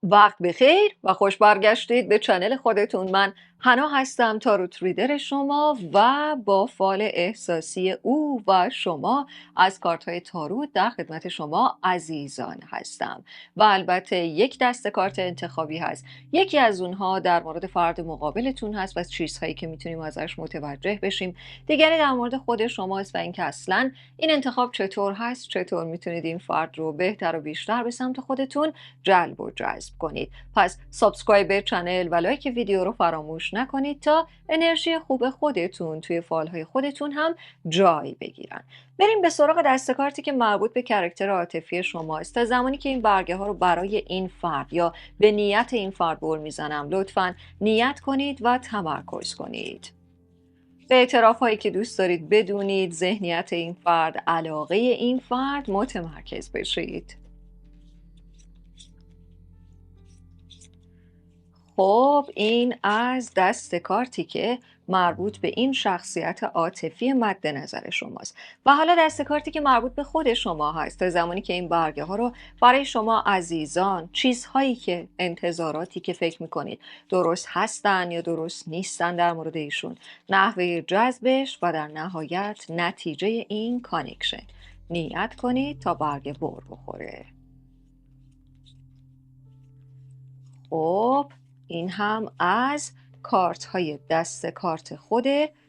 وقت بخیر و خوش برگشتید به چنل خودتون. من حنا هستم، تاروت ریدر شما و با فال احساسی او و شما از کارت های تاروت در خدمت شما عزیزان هستم. و البته یک دسته کارت انتخابی هست، یکی از اونها در مورد فرد مقابلتون هست و چیزهایی که میتونیم ازش متوجه بشیم، دیگری در مورد خود شماست و اینکه اصلا این انتخاب چطور هست، چطور میتونید این فرد رو بهتر و بیشتر به سمت خودتون جلب و جذب کنید. پس سابسکرایب چنل و لایک ویدیو رو فراموش نکنید تا انرژی خوب خودتون توی فالهای خودتون هم جای بگیرن. بریم به سراغ دسته کارتی که مربوط به کاراکتر عاطفی شماست. تا زمانی که این برگه ها رو برای این فرد یا به نیت این فرد بر میزنم، لطفاً نیت کنید و تمرکز کنید. به اعتراف هایی که دوست دارید بدونید، ذهنیت این فرد، علاقه این فرد، متمرکز بشید. خب این از دست کارتی که مربوط به این شخصیت عاطفی مد نظر شماست. و حالا دست کارتی که مربوط به خود شما هست. تا زمانی که این برگه ها رو برای شما عزیزان، چیزهایی که انتظاراتی که فکر میکنید درست هستن یا درست نیستن در مورد ایشون، نحوه جذبش و در نهایت نتیجه این کانکشن، نیت کنید تا برگه بر بخوره. خب این هم از کارت های دست کارت خود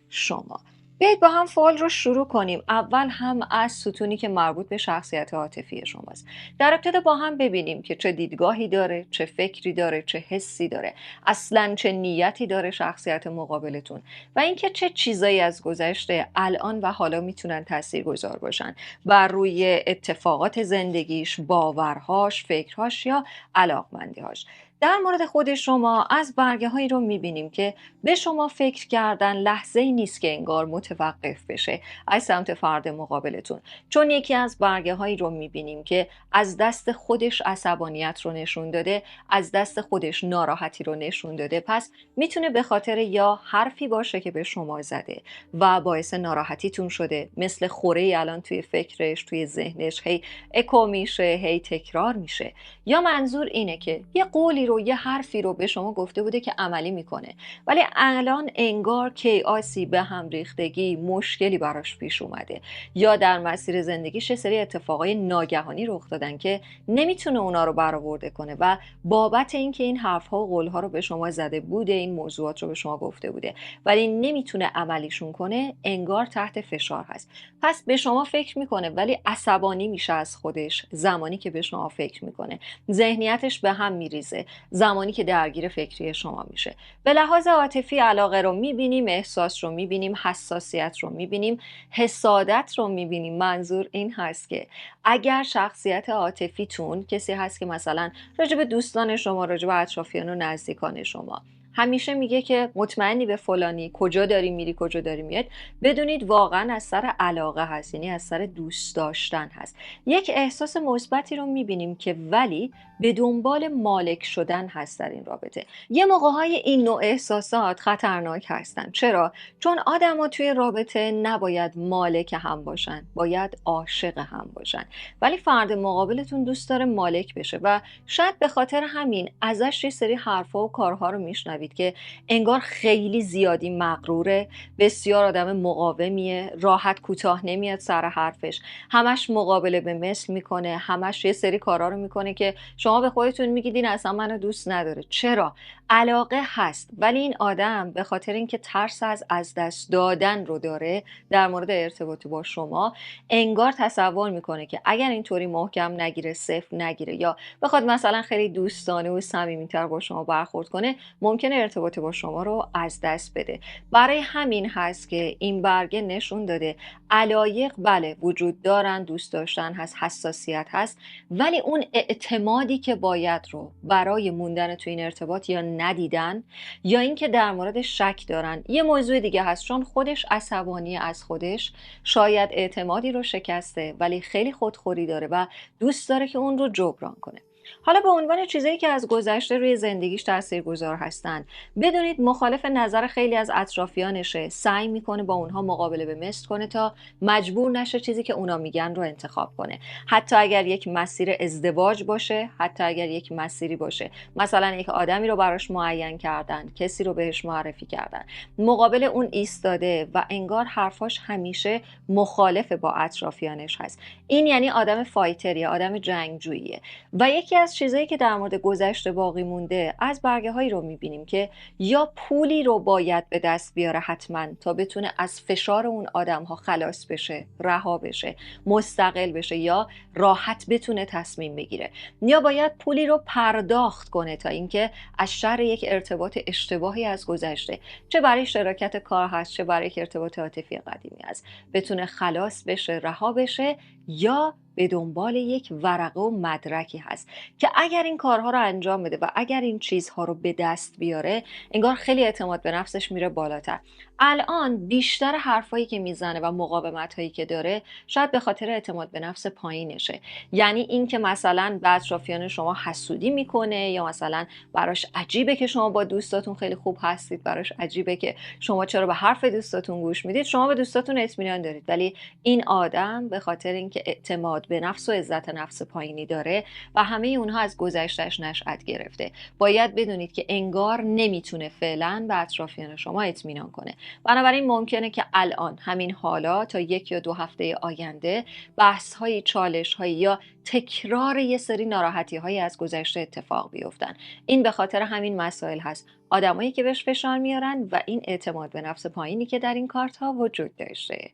شما. بیایید با هم فال رو شروع کنیم. اول هم از ستونی که مربوط به شخصیت عاطفی شماست. در ابتدا با هم ببینیم که چه دیدگاهی داره، چه فکری داره، چه حسی داره، اصلا چه نیتی داره شخصیت مقابلتون و اینکه چه چیزایی از گذشته الان و حالا میتونن تاثیرگذار باشن بر روی اتفاقات زندگیش، باورهاش، فکرهاش یا علاقمندیهاش. در مورد خود شما از برگه هایی رو میبینیم که به شما فکر کردن لحظه ای نیست که انگار متوقف بشه از سمت فرد مقابلتون، چون یکی از برگه هایی رو میبینیم که از دست خودش عصبانیت رو نشون داده، از دست خودش ناراحتی رو نشون داده. پس میتونه به خاطر یا حرفی باشه که به شما زده و باعث ناراحتیتون شده، مثل خوره الان توی فکرش، توی ذهنش هی اکو میشه، هی تکرار میشه، یا منظور اینه که یه قولی رو، یه حرفی رو به شما گفته بوده که عملی میکنه، ولی الان انگار کیاسی، به هم ریختگی، مشکلی براش پیش اومده، یا در مسیر زندگیش یه سری اتفاقای ناگهانی رخ دادن که نمیتونه اونا رو برآورده کنه و بابت اینکه این حرفها و قولها رو به شما زده بوده، این موضوعات رو به شما گفته بوده ولی نمیتونه عملیشون کنه، انگار تحت فشار هست. پس به شما فکر میکنه ولی عصبانی میشه از خودش زمانی که به شما فکر میکنه، ذهنیتش به هم میریزه زمانی که درگیر فکری شما میشه. به لحاظ عاطفی علاقه رو میبینیم، احساس رو میبینیم، حساسیت رو میبینیم، حسادت رو میبینیم. منظور این هست که اگر شخصیت عاطفیتون کسی هست که مثلا راجع به دوستان شما، راجع به اطرافیان و نزدیکان شما همیشه میگه که مطمئنی به فلانی، کجا داری میری، کجا داری میاد، بدونید واقعا از سر علاقه هست، یعنی از سر دوست داشتن هست. یک احساس مثبتی رو میبینیم که ولی به دنبال مالک شدن هست در این رابطه. یه موقع‌های این نوع احساسات خطرناک هستن. چرا؟ چون آدما توی رابطه نباید مالک هم باشن، باید عاشق هم باشن، ولی فرد مقابلتون دوست داره مالک بشه و شاید به خاطر همین ازش یه سری حرفا و کارها رو میشنوید که انگار خیلی زیادی مغروره، بسیار آدم مقاومیه، راحت کوتاه نمیاد سر حرفش، همش مقابله به مثل میکنه، همش یه سری کارا رو میکنه که شما به خودتون میگید این اصلا منو دوست نداره. چرا؟ علاقه هست ولی این آدم به خاطر اینکه ترس از دست دادن رو داره در مورد ارتباط با شما، انگار تصور میکنه که اگر اینطوری محکم نگیره، صفر نگیره یا بخواد مثلا خیلی دوستانه و صمیمیتر با شما برخورد کنه، ممکنه ارتباط با شما رو از دست بده. برای همین هست که این برگه نشون داده علایق بله وجود دارن، دوست داشتن هست، حساسیت هست، ولی اون اعتمادی که باید رو برای موندن تو این ارتباط یا ندیدن، یا اینکه در مورد شک دارن. یه موضوع دیگه هست، چون خودش عصبانی از خودش، شاید اعتمادی رو شکسته ولی خیلی خودخوری داره و دوست داره که اون رو جبران کنه. حالا به عنوان چیزایی که از گذشته روی زندگیش تاثیرگذار هستن، بدونید مخالف نظر خیلی از اطرافیانشه، سعی میکنه با اونها مقابله به مثل کنه تا مجبور نشه چیزی که اونا میگن رو انتخاب کنه. حتی اگر یک مسیر ازدواج باشه، حتی اگر یک مسیری باشه، مثلا یک آدمی رو براش معین کردن، کسی رو بهش معرفی کردن، مقابل اون ایستاده و انگار حرفاش همیشه مخالف با اطرافیانش هست. این یعنی آدم فایتریه، آدم جنگجوییه. و یکی از چیزایی که در مورد گذشته باقی مونده، از برگه هایی رو میبینیم که یا پولی رو باید به دست بیاره حتما تا بتونه از فشار اون آدم ها خلاص بشه، رها بشه، مستقل بشه، یا راحت بتونه تصمیم بگیره، یا باید پولی رو پرداخت کنه تا اینکه از شر یک ارتباط اشتباهی از گذشته، چه برای شراکت کار هست، چه برای یک ارتباط عاطفی قدیمی هست، بتونه خلاص بشه، رها بشه، یا به دنبال یک ورقه و مدرکی هست که اگر این کارها رو انجام بده و اگر این چیزها رو به دست بیاره، انگار خیلی اعتماد به نفسش میره بالاتر. الان بیشتر حرفایی که میزنه و مقاومت‌هایی که داره شاید به خاطر اعتماد به نفس پایینشه. یعنی این که مثلا به اطرافیان شما حسودی میکنه، یا مثلا براش عجیبه که شما با دوستاتون خیلی خوب هستید، براش عجیبه که شما چرا به حرف دوستاتون گوش میدید. شما به دوستاتون اطمینان دارید، ولی این آدم به خاطر اینکه اعتماد به نفس و عزت نفس پایینی داره و همه اونها از گذشتهش نشأت گرفته، باید بدونید که انگار نمیتونه فعلا به اطرافیان شما اطمینان کنه. بنابراین ممکنه که الان همین حالا تا 1 یا 2 هفته آینده بحث‌های، چالش‌های یا تکرار یه سری ناراحتی‌های از گذشته اتفاق بیفتن. این به خاطر همین مسائل هست، آدمایی که بهش فشار میارن و این اعتماد به نفس پایینی که در این کارت‌ها وجود داشته.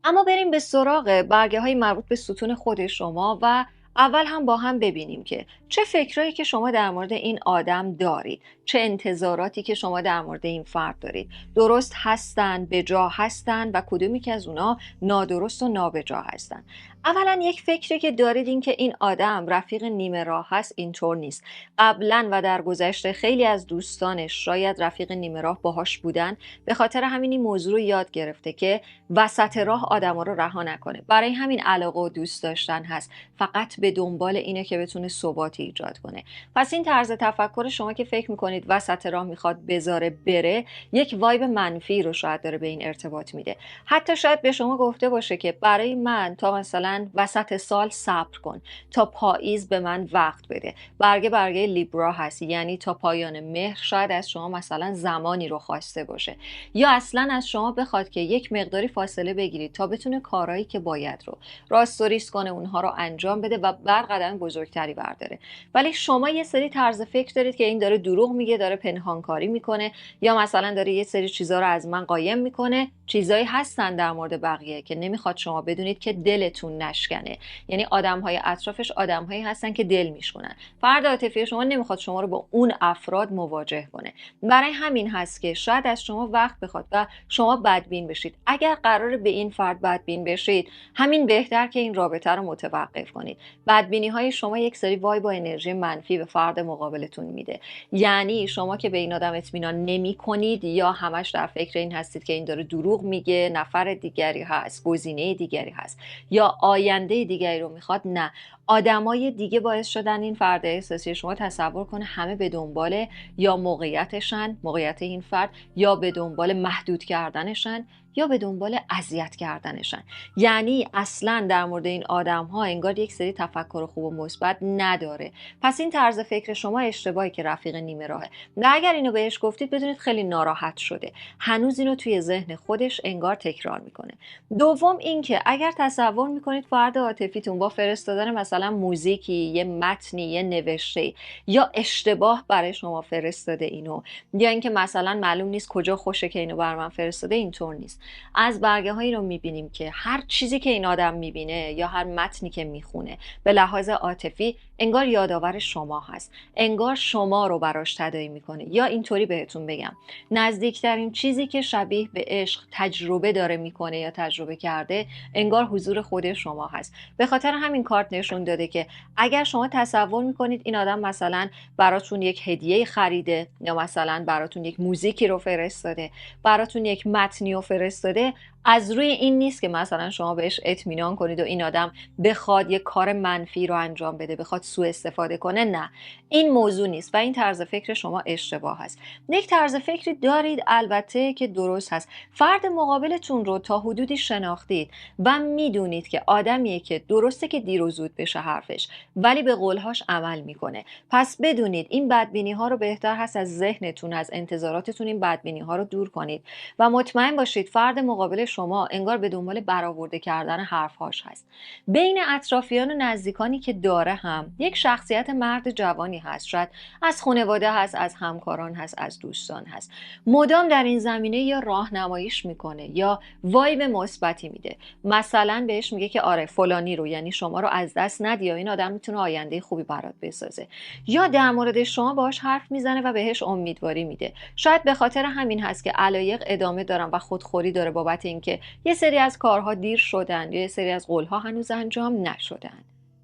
اما بریم به سراغ برگه‌های مربوط به ستون خود شما و اول هم با هم ببینیم که چه فکرایی که شما در مورد این آدم دارید، چه انتظاراتی که شما در مورد این فرد دارید، درست هستن، به جا هستن و کدومی که از اونا نادرست و نابجا هستن. اولا یک فکری که دارید این که این آدم رفیق نیمه راه هست، اینطور نیست. قبلا و در گذشته خیلی از دوستانش شاید رفیق نیمه راه باهاش بودن، به خاطر همین این موضوع رو یاد گرفته که وسط راه آدما رو رها نکنه. برای همین علاقه و دوست داشتن هست، فقط به دنبال اینه که بتونه ثباتی ایجاد کنه. پس این طرز تفکر شما که فکر میکنید وسط راه میخواد بذاره بره، یک وایب منفی رو شاید داره به این ارتباط میده. حتی شاید به شما گفته باشه که برای من تا مثلا وسط سال صبر کن، تا پاییز به من وقت بده. برگه لیبرا هست، یعنی تا پایان مهر شاید از شما مثلا زمانی رو خواسته باشه، یا اصلا از شما بخواد که یک مقداری فاصله بگیرید تا بتونه کارهایی که باید رو راست و ریز کنه، اونها رو انجام بده و بعد قدم بزرگتری برداره. ولی شما یه سری طرز فکر دارید که این داره دروغ میگه، داره پنهانکاری میکنه، یا مثلا داره یه سری چیزا رو از من قایم میکنه. چیزایی هستن در مورد بقیه که نمیخواد شما بدونید که دلتون نشکنه. یعنی آدمهای اطرافش آدمهایی هستن که دل میشکنن. فرد عاطفی شما نمیخواد شما رو با اون افراد مواجه کنه. برای همین هست که شاید از شما وقت بخواد و شما بدبین بشید. اگر قراره به این فرد بدبین بشید، همین بهتر که این رابطه رو متوقف کنید. بدبینی های شما یک سری وایب با انرژی منفی به فرد مقابلتون میده. یعنی شما که به این آدم اطمینان نمی‌کنید، یا همش در فکر این هستید که این داره دروغ میگه، نفر دیگری هست، گزینه دیگری هست، یا آینده دیگری رو میخواد. نه، آدمای دیگه باعث شدن این فرد احساسی شما تصور کنه همه به دنبال یا موقعیتشن، موقعیت این فرد، یا به دنبال محدود کردنشن، یا به دنبال اذیت کردنشن. یعنی اصلا در مورد این آدم ها انگار یک سری تفکر خوب و مثبت نداره. پس این طرز فکر شما اشتباهی که رفیق نیمه راهه. نه، اگر اینو بهش گفتید بدونید خیلی ناراحت شده، هنوز اینو توی ذهن خودش انگار تکرار میکنه. دوم اینکه اگر تصور میکنید فرد عاطفیتون با فرستادن مثلا موزیکی، یه متنی، یه نوشته، یا اشتباه برای شما فرستاده اینو، یا اینکه مثلا معلوم نیست کجا خوشه که اینو بر من فرستاده، اینطور نیست. از برگه هایی رو میبینیم که هر چیزی که این آدم میبینه یا هر متنی که میخونه به لحاظ عاطفی انگار یادآور شما هست، انگار شما رو براش تداعی میکنه. یا اینطوری بهتون بگم، نزدیکترین چیزی که شبیه به عشق تجربه داره میکنه یا تجربه کرده انگار حضور خود شما هست. به خاطر همین کارت نشون داده که اگر شما تصور میکنید این آدم مثلا براتون یک هدیه خریده، یا مثلا براتون یک موزیکی رو فرستاده، براتون یک متنی رو فرستاده، از روی این نیست که مثلا شما بهش اطمینان کنید و این آدم بخواد یه کار منفی رو انجام بده، بخواد سوء استفاده کنه. نه، این موضوع نیست و این طرز فکر شما اشتباه هست. یک طرز فکری دارید البته که درست هست. فرد مقابلتون رو تا حدودی شناختید و میدونید که آدمیه که درسته که دیر و زود بشه حرفش، ولی به قولهاش عمل میکنه. پس بدونید این بدبینی ها رو بهتر هست از ذهنتون، از انتظاراتتون این بدبینی ها رو دور کنید و مطمئن باشید فرد مقابل شما انگار به دنبال برآورده کردن حرفهاش هست. بین اطرافیان و نزدیکانی که داره هم یک شخصیت مرد جوانی هست، شاید از خانواده هست، از همکاران هست، از دوستان هست. مدام در این زمینه یا راهنماییش میکنه یا وایب مثبتی میده. مثلا بهش میگه که آره فلانی رو، یعنی شما رو از دست ندی یا این آدم میتونه آینده خوبی برات بسازه. یا در مورد شما باهاش حرف میزنه و بهش امیدواری میده. شاید به خاطر همین هست که علایق ادامه دارن و خودخوری داره بابت اینکه یه سری از کارها دیر شدن یا یه سری از قولها هنوز انجام نشدن.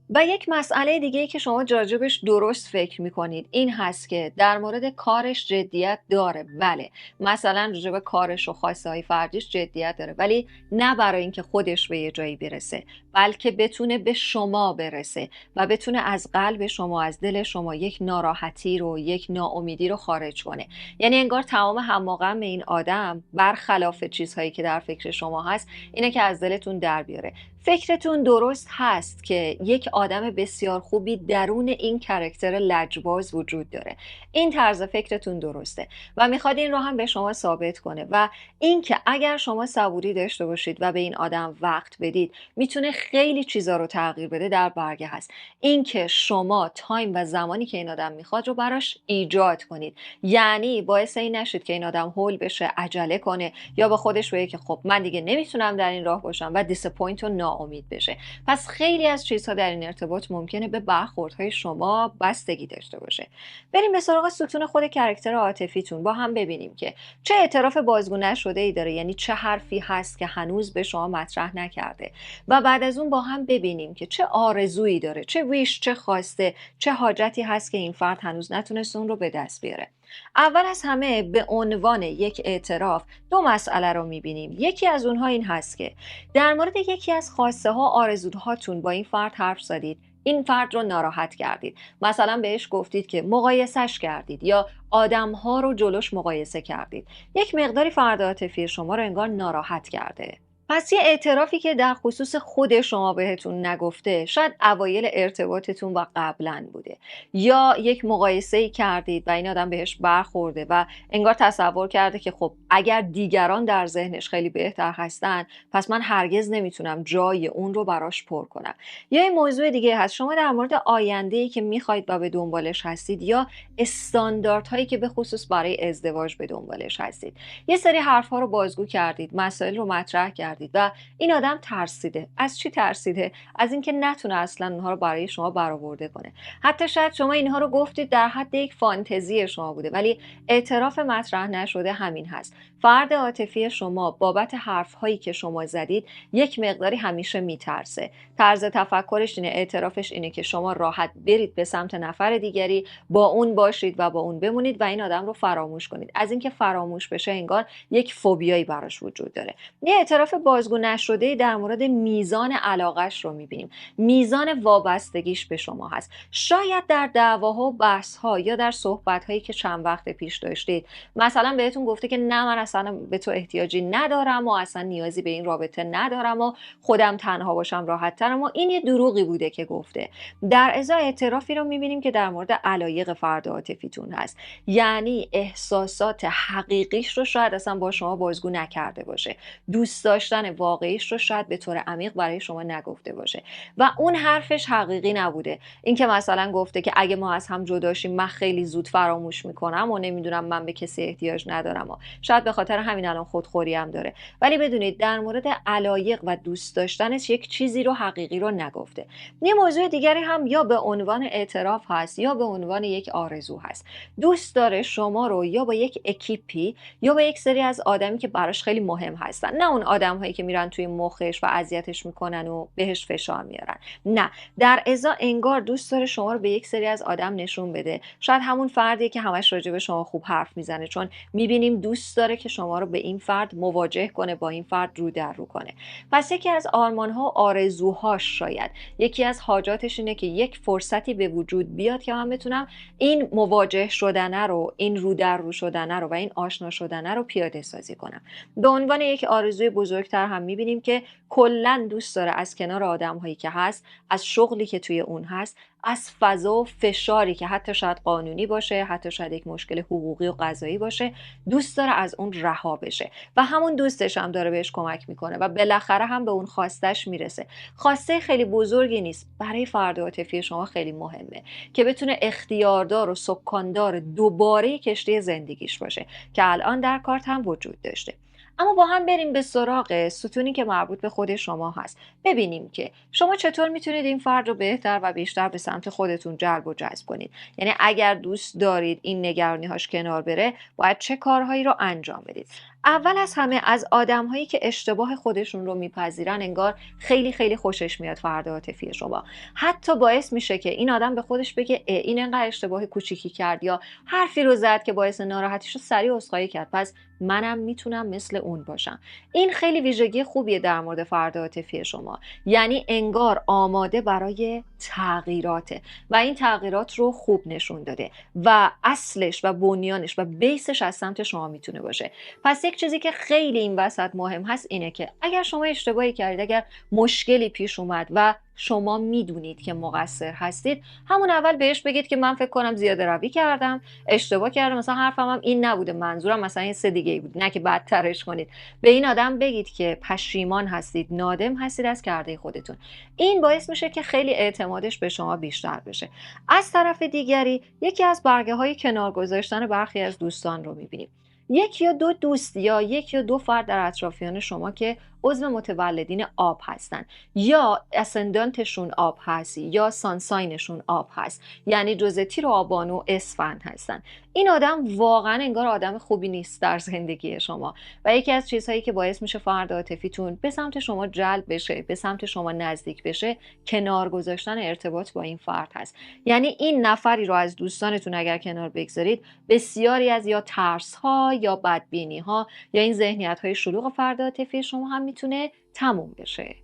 و یک مسئله دیگه که شما راجبش درست فکر میکنید این هست که در مورد کارش جدیت داره. بله، مثلا راجب کارش و خواسته های فردیش جدیت داره، ولی نه برای اینکه خودش به یه جایی برسه، بلکه بتونه به شما برسه و بتونه از قلب شما، از دل شما یک ناراحتی رو، یک ناامیدی رو خارج کنه. یعنی انگار تمام هم و غم این آدم برخلاف چیزهایی که در فکر شما هست اینه که از دلتون در بیاره. فکرتون درست هست که یک آدم بسیار خوبی درون این کاراکتر لجباز وجود داره. این طرز فکرتون درسته و میخواد این رو هم به شما ثابت کنه و اینکه اگر شما صبوری داشته باشید و به این آدم وقت بدید میتونه خیلی چیزا رو تغییر بده در برگه هست. اینکه شما تایم و زمانی که این آدم میخواد رو براش ایجاد کنید، یعنی باعث این نشید که این آدم هول بشه، عجله کنه یا به خودش بگه که خب من دیگه نمیتونم در این راه باشم و دیسپوینت و ناامید بشه. پس خیلی از چیزها در این ارتباط ممکنه به برخوردهای شما بستگی داشته باشه. بریم به سراغ ستون خود کاراکتر عاطفیتون. با هم ببینیم که چه اعتراف بازگو نشده ای داره، یعنی چه حرفی هست که هنوز به شما مطرح نکرده و بعد از اون با هم ببینیم که چه آرزویی داره، چه ویش، چه خواسته، چه حاجتی هست که این فرد هنوز نتونسته اون رو به دست بیاره. اول از همه به عنوان یک اعتراف دو مسئله رو میبینیم. یکی از اونها این هست که در مورد یکی از خواسته ها، آرزوهاتون با این فرد حرف زدید، این فرد رو ناراحت کردید. مثلا بهش گفتید که مقایسش کردید یا آدمها رو جلوش مقایسه کردید. یک مقداری فرد عاطفی شما رو انگار ناراحت کرده. پس یه اعترافی که در خصوص خود شما بهتون نگفته، شاید اوایل ارتباطتون و قبلا بوده، یا یک مقایسه‌ای کردید و این آدم بهش برخورده و انگار تصور کرده که خب اگر دیگران در ذهنش خیلی بهتر هستن پس من هرگز نمیتونم جای اون رو براش پر کنم. یا این موضوع دیگه هست، شما در مورد آینده‌ای که میخواید و به دنبالش هستید یا استانداردهایی که به خصوص برای ازدواج به دنبالش هستید، یه سری حرف‌ها رو بازگو کردید، مسائل رو مطرح کردید و این آدم ترسیده. از چی ترسیده؟ از اینکه نتونه اصلا اونها رو برای شما برآورده کنه. حتی شاید شما اینها رو گفتید در حد یک فانتزی شما بوده، ولی اعتراف مطرح نشده همین هست. فرد عاطفی شما بابت حرف‌هایی که شما زدید یک مقداری همیشه میترسه. طرز تفکرش اینه، اعترافش اینه که شما راحت برید به سمت نفر دیگری، با اون باشید و با اون بمونید و این آدم رو فراموش کنید. از اینکه فراموش بشه انگار یک فوبیایی براش وجود داره. یه اعتراف بازگو نشده در مورد میزان علاقش رو میبینیم. میزان وابستگیش به شما هست. شاید در دعواها و بحث‌ها یا در صحبت‌هایی که چند وقت پیش داشتید مثلا بهتون گفته که نه من اصلا به تو احتیاجی ندارم و اصلا نیازی به این رابطه ندارم و خودم تنها باشم راحت‌ترم و این یه دروغی بوده که گفته. در ازای اعترافی رو میبینیم که در مورد علایق فرد عاطفیتون هست، یعنی احساسات حقیقیش رو شاید اصلا با شما بازگو نکرده باشه، دوست داشتن واقعیش رو شاید به طور عمیق برای شما نگفته باشه و اون حرفش حقیقی نبوده. اینکه مثلا گفته که اگه ما از هم جدا شیم من خیلی زود فراموش میکنم و نمیدونم من به کسی احتیاج ندارم و شاید به خاطر همین الان خودخوری هم داره، ولی بدونید در مورد علایق و دوست داشتنش یک چیزی رو حقیقی رو نگفته. یه موضوع دیگری هم یا به عنوان اعتراف هست یا به عنوان یک آرزو هست. دوست داره شما رو یا با یک اکیپی یا با یک سری از آدمی که براش خیلی مهم هستن، نه اون آدم‌هایی هایی که میرن توی مخش و اذیتش میکنن و بهش فشار میارن. نه، در ازا انگار دوست داره شما رو به یک سری از آدم نشون بده. شاید همون فردی که همش راجع به شما خوب حرف میزنه، چون میبینیم دوست داره که شما رو به این فرد مواجه کنه، با این فرد رو در رو کنه. پس یکی از آرمان‌ها و آرزوهاش، شاید یکی از حاجاتش اینه که یک فرصتی به وجود بیاد که من بتونم این مواجه شدنه رو، این رو در رو شدنه رو و این آشنا شدنه رو پیاده سازی کنم. به عنوان یک آرزوی بزرگتر هم میبینیم که کلا دوست داره از کنار آدم‌هایی که هست، از شغلی که توی اون هست، از فضا و فشاری که حتی شاید قانونی باشه، حتی شاید یک مشکل حقوقی و قضایی باشه، دوست داره از اون رها بشه و همون دوستش هم داره بهش کمک میکنه و بالاخره هم به اون خواستش میرسه. خواسته خیلی بزرگی نیست، برای فرد عاطفی شما خیلی مهمه که بتونه اختیاردار و سکاندار دوباره کشتی زندگیش باشه که الان در کارت هم وجود داشته. اما با هم بریم به سراغ ستونی که مربوط به خود شما هست. ببینیم که شما چطور میتونید این فرد رو بهتر و بیشتر به سمت خودتون جلب و جذب کنید. یعنی اگر دوست دارید این نگرانی‌هاش کنار بره، باید چه کارهایی رو انجام بدید. اول از همه از آدم‌هایی که اشتباه خودشون رو میپذیرن انگار خیلی خیلی خوشش میاد فرد عاطفی شما. حتی باعث میشه که این آدم به خودش بگه این انقدر اشتباه کوچیکی کرد یا حرفی رو زد که باعث ناراحتیش رو سریع عذرخواهی کرد، پس منم میتونم مثل اون باشم. این خیلی ویژگی خوبیه در مورد فرد عاطفی شما. یعنی انگار آماده برای تغییراته و این تغییرات رو خوب نشون داده و اصلش و بنیانش و بیسش از سمت شما میتونه باشه. پس یک چیزی که خیلی این وسط مهم هست اینه که اگر شما اشتباهی کردید، اگر مشکلی پیش اومد و شما میدونید که مقصر هستید، همون اول بهش بگید که من فکر کنم زیاده روی کردم، اشتباه کردم، مثلا حرفم هم این نبوده، منظورم مثلا این سه دیگه ای بود. نه که بدترش کنید. به این آدم بگید که پشیمان هستید، نادم هستید از کرده خودتون. این باعث میشه که خیلی اعتمادش به شما بیشتر بشه. از طرف دیگری یکی از برگه های کنار گذاشتن برخی از دوستان رو میبینیم. یک یا دو دوست یا یک یا دو فرد در اطرافیان شما که عضو متولدین آب هستن، یا اسندانتشون آب هست یا سانساینشون آب هست، یعنی جزء تیر و آبان و اسفند هستن. این آدم واقعا انگار آدم خوبی نیست در زندگی شما و یکی از چیزهایی که باعث میشه فرد عاطفیتون به سمت شما جلب بشه، به سمت شما نزدیک بشه، کنار گذاشتن ارتباط با این فرد هست. یعنی این نفری رو از دوستانتون اگر کنار بگذارید، بسیاری از یا ترس ها یا بدبینی ها یا این ذهنیت های شلوغ فرد عاطفی شما هم میتونه تموم بشه.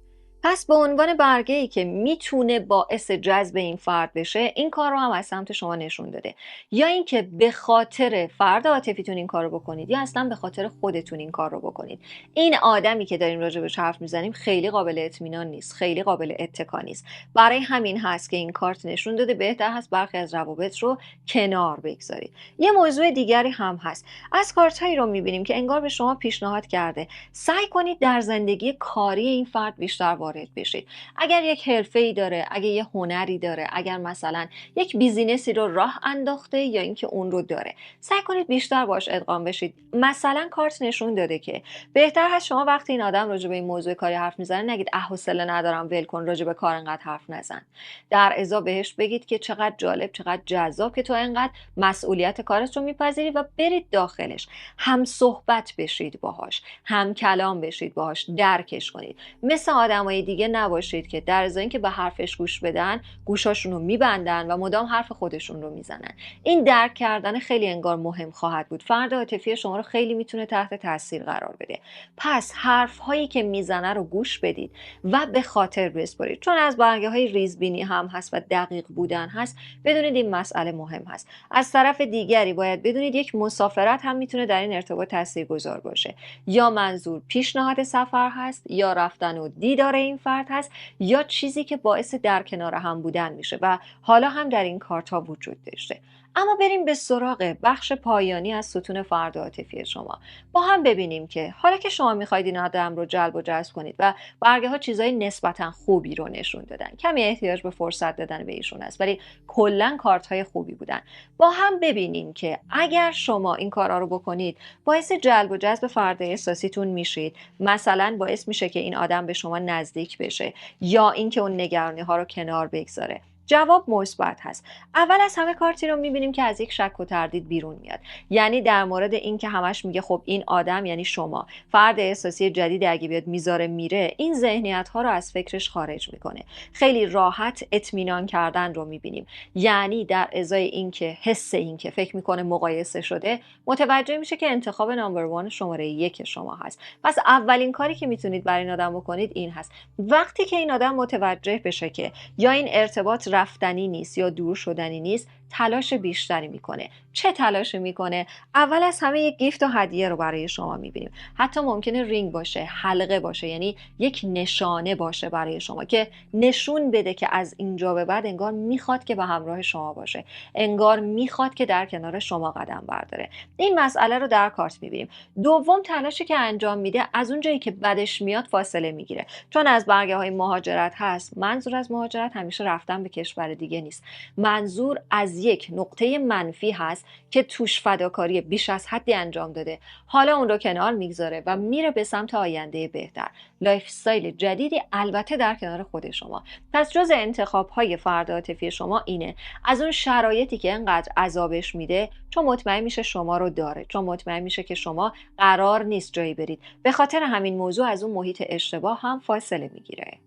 پس به عنوان برگه‌ای که میتونه باعث جذب این فرد بشه، این کار رو هم از سمت شما نشون داده. یا اینکه به خاطر فرد عاطفیتون این کار رو بکنید یا اصلا به خاطر خودتون این کار رو بکنید. این آدمی که داریم راجبش حرف میزنیم خیلی قابل اطمینان نیست، خیلی قابل اتکا نیست. برای همین هست که این کارت نشون داده بهتر هست برخی از روابط رو کنار بگذارید. یه موضوع دیگری هم هست. از کارتایی رو میبینیم که انگار به شما پیشنهاد کرده سعی کنید در زندگی کاری این فرد بیشتر وارد بشید. اگر یک حرفه‌ای داره، اگر یه هنری داره، اگر مثلا یک بیزینسی رو راه انداخته یا اینکه اون رو داره، سعی کنید بیشتر باش ادغام بشید. مثلا کارت نشون داده که بهتر هست شما وقتی این آدم راجع به این موضوع کاری حرف میزنه نگید حوصله ندارم ول کن، راجع به کار انقدر حرف نزن. در ازا بهش بگید که چقدر جالب، چقدر جذاب که تو انقدر مسئولیت کارت رو میپذیری و برید داخلش، هم صحبت بشید باهاش، هم کلام بشید باهاش، درکش کنید. مثل آدمای دیگه نباشید که در ازای اینکه به حرفش گوش بدن، گوشاشون رو میبندن و مدام حرف خودشون رو میزنن. این درک کردن خیلی انگار مهم خواهد بود. فرد عاطفی شما رو خیلی میتونه تحت تاثیر قرار بده. پس حرف هایی که میزنه رو گوش بدید و به خاطر بسپارید. چون از برگه های ریزبینی هم هست و دقیق بودن هست، بدونید این مسئله مهم هست. از طرف دیگری باید بدونید یک مسافرت هم میتونه در این ارتباط تاثیرگذار باشه. یا منظور پیشنهاد سفر هست، یا رفتن و دیدار این فرد هست، یا چیزی که باعث در کنار هم بودن میشه و حالا هم در این کارت ها وجود داشته. اما بریم به سراغ بخش پایانی از ستون فرد عاطفی شما. با هم ببینیم که حالا که شما میخواید این آدم رو جلب و جذب کنید و برگه ها چیزای نسبتا خوبی رو نشون دادن، کمی احتیاج به فرصت دادن به ایشون است ولی کلا کارت های خوبی بودن، با هم ببینیم که اگر شما این کارا رو بکنید باعث جلب و جذب فرد احساسیتون میشید. مثلا باعث میشه که این آدم به شما نزدیک بشه یا اینکه اون نگرانی ها رو کنار بگذاره. جواب مثبت هست. اول از همه کارتی رو میبینیم که از یک شک و تردید بیرون میاد. یعنی در مورد این که همش میگه خب این آدم یعنی شما، فرد احساسی جدید اگه بیاد میذاره میره، این ذهنیت ها رو از فکرش خارج میکنه. خیلی راحت اطمینان کردن رو میبینیم. یعنی در ازای اینکه حس اینکه فکر میکنه مقایسه شده، متوجه میشه که انتخاب نامبر 1 شماره 1 شما هست. پس اولین کاری که میتونید برای این آدم بکنید این هست. وقتی که این آدم متوجه بشه که یا این ارتباط رفتنی نیست یا دور شدنی نیست، تلاش بیشتری میکنه. چه تلاشی میکنه؟ اول از همه یک گیفت و هدیه رو برای شما میبینیم. حتی ممکنه رینگ باشه، حلقه باشه، یعنی یک نشانه باشه برای شما که نشون بده که از اینجا به بعد انگار میخواد که به همراه شما باشه، انگار میخواد که در کنار شما قدم برداره. این مسئله رو در کارت میبینیم. دوم، تلاشی که انجام میده از اون جایی که بدش میاد فاصله میگیره. چون از برگه های مهاجرت هست، منظور از مهاجرت همیشه رفتن به کشور دیگه نیست. منظور از یک نقطه منفی هست که توش فداکاری بیش از حدی انجام داده، حالا اون رو کنار میگذاره و میره به سمت آینده بهتر، لایف استایل جدیدی، البته در کنار خود شما. پس جز انتخاب های فرد عاطفی شما اینه، از اون شرایطی که انقدر عذابش میده، چون مطمئن میشه شما رو داره، چون مطمئن میشه که شما قرار نیست جایی برید، به خاطر همین موضوع از اون محیط اشتباه هم فاصله میگیره.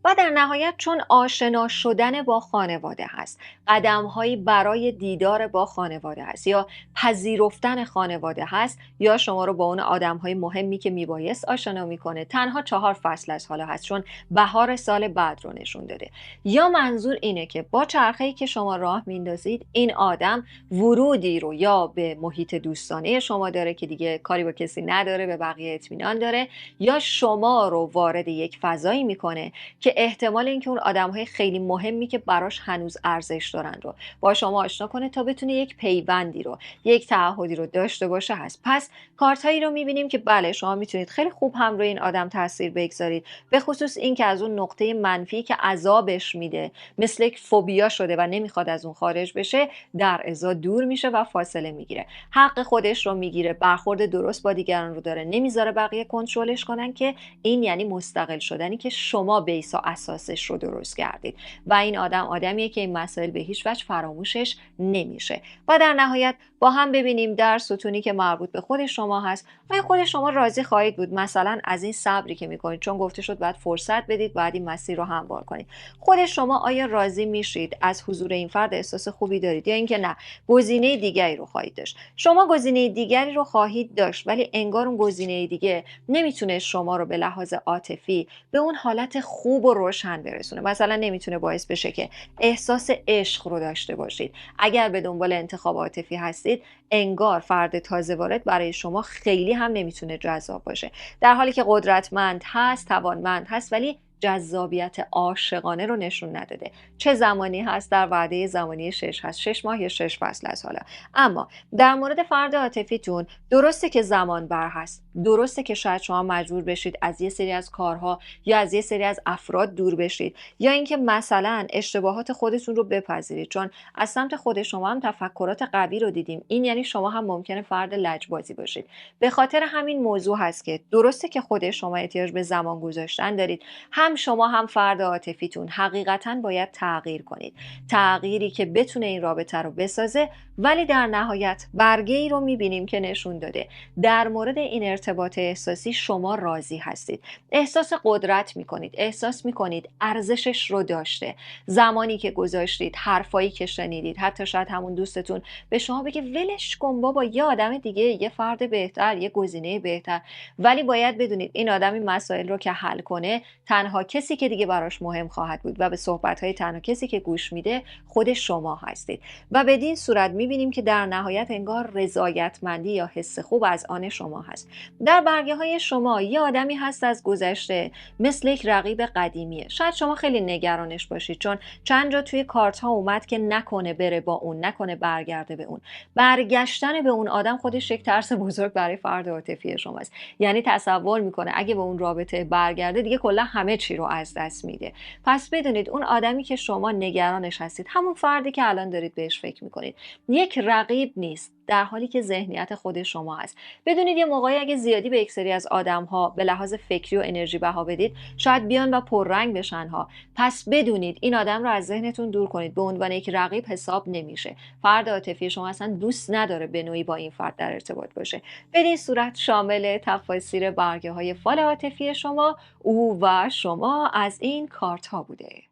و در نهایت چون آشنا شدن با خانواده هست، قدم‌هایی برای دیدار با خانواده هست یا پذیرفتن خانواده هست، یا شما رو با اون آدم‌های مهمی که میبایست آشنا میکنه، تنها 4 فصل از حالا هست چون بهار سال بعد رو نشون داده، یا منظور اینه که با چرخه‌ای که شما راه میندازید این آدم ورودی رو یا به محیط دوستانه شما داره که دیگه کاری با کسی نداره، به بقیه اطمینان داره، یا شما رو وارد یک فضایی میکنه که احتمال اینکه اون آدم‌های خیلی مهمی که براش هنوز ارزش دارن رو با شما آشنا کنه تا بتونه یک پیوندی رو، یک تعهدی رو داشته باشه هست. پس کارتایی رو می‌بینیم که بله شما میتونید خیلی خوب هم روی این آدم تاثیر بگذارید، به خصوص این که از اون نقطه منفی که عذابش میده، مثل یک فوبیا شده و نمیخواد از اون خارج بشه، در ازا دور میشه و فاصله میگیره، حق خودش رو میگیره، برخورد درست با دیگران رو داره، نمیذاره بقیه کنترلش کنن، که این یعنی مستقل شدنی که شما بیس اساسش رو درست کردید و این آدم آدمیه که این مسائل به هیچ وجه فراموشش نمیشه. و در نهایت با هم ببینیم در ستونی که مربوط به خود شما هست، آیا خود شما راضی خواهید بود مثلا از این صبری که میکنید، چون گفته شد باید فرصت بدید، باید این مسیر رو هموار کنید، خود شما آیا راضی میشید از حضور این فرد، احساس خوبی دارید، یا اینکه نه گزینه دیگری رو خواهید داشت؟ شما گزینه دیگری رو خواهید داشت ولی انگار اون گزینه دیگه نمیتونه شما رو به لحاظ عاطفی به اون حالت خوب و روشن برسونه. مثلا نمیتونه باعث بشه که احساس عشق رو داشته باشید. اگر به دنبال انتخاب عاطفی هستید، انگار فرد تازه وارد برای شما خیلی هم نمیتونه جذاب باشه، در حالی که قدرتمند هست، توانمند هست، ولی جذابیت عاشقانه رو نشون نداده. چه زمانی هست؟ در وعده زمانی 6 هست، 6 ماه یا 6 فصل از حالا. اما در مورد فرد عاطفیتون درسته که زمان بر هست، درسته که شاید شما مجبور بشید از یه سری از کارها یا از یه سری از افراد دور بشید، یا اینکه مثلا اشتباهات خودتون رو بپذیرید، چون از سمت خود شما هم تفکرات قوی رو دیدیم، این یعنی شما هم ممکنه فرد لجبازی باشید. به خاطر همین موضوع هست که درسته که خود شما احتیاج به زمان گذاشتن دارید، هم شما هم فرد عاطفیتون حقیقتاً باید تغییر کنید، تغییری که بتونه این رابطه رو بسازه. ولی در نهایت برگه ای رو میبینیم که نشون داده در مورد این ارتباط احساسی شما راضی هستید، احساس قدرت میکنید، احساس میکنید ارزشش رو داشته، زمانی که گذاشتید، حرفایی که شنیدید، حتی شاید همون دوستتون به شما بگه ولش کن بابا، یه آدم دیگه، یه فرد بهتر، یه گزینه بهتر، ولی باید بدونید این آدم این مسائل رو که حل کنه، تنها کسی که دیگه براش مهم خواهد بود و به صحبت‌های تنها کسی که گوش میده خود شما هستید. و بدین صورت میبینیم که در نهایت انگار رضایتمندی یا حس خوب از آن شما هست. در برگه های شما یه آدمی هست از گذشته، مثل یک رقیب قدیمیه. شاید شما خیلی نگرانش باشید، چون چند جا توی کارت ها اومد که نکنه بره با اون، نکنه برگرده به اون. برگشتن به اون آدم خودش یک ترس بزرگ برای فرد عاطفی شماست. یعنی تصور میکنه اگه به اون رابطه برگرده دیگه کلا همه چی رو از دست میده. پس بدونید اون آدمی که شما نگرانش هستید، همون فردی که الان دارید بهش فکر میکنید، یک رقیب نیست، در حالی که ذهنیت خود شما هست. بدونید یه موقعی اگه زیادی به یک سری از آدم‌ها به لحاظ فکری و انرژی بها بدید، شاید بیان و پررنگ بشن ها. پس بدونید این آدم رو از ذهنتون دور کنید، به عنوان یک رقیب حساب نمیشه. فرد عاطفی شما اصلا دوست نداره به نوعی با این فرد در ارتباط باشه. بدین صورت شامل تفاسیر برگه‌های فال عاطفی شما، او و شما از این کارت ها بوده.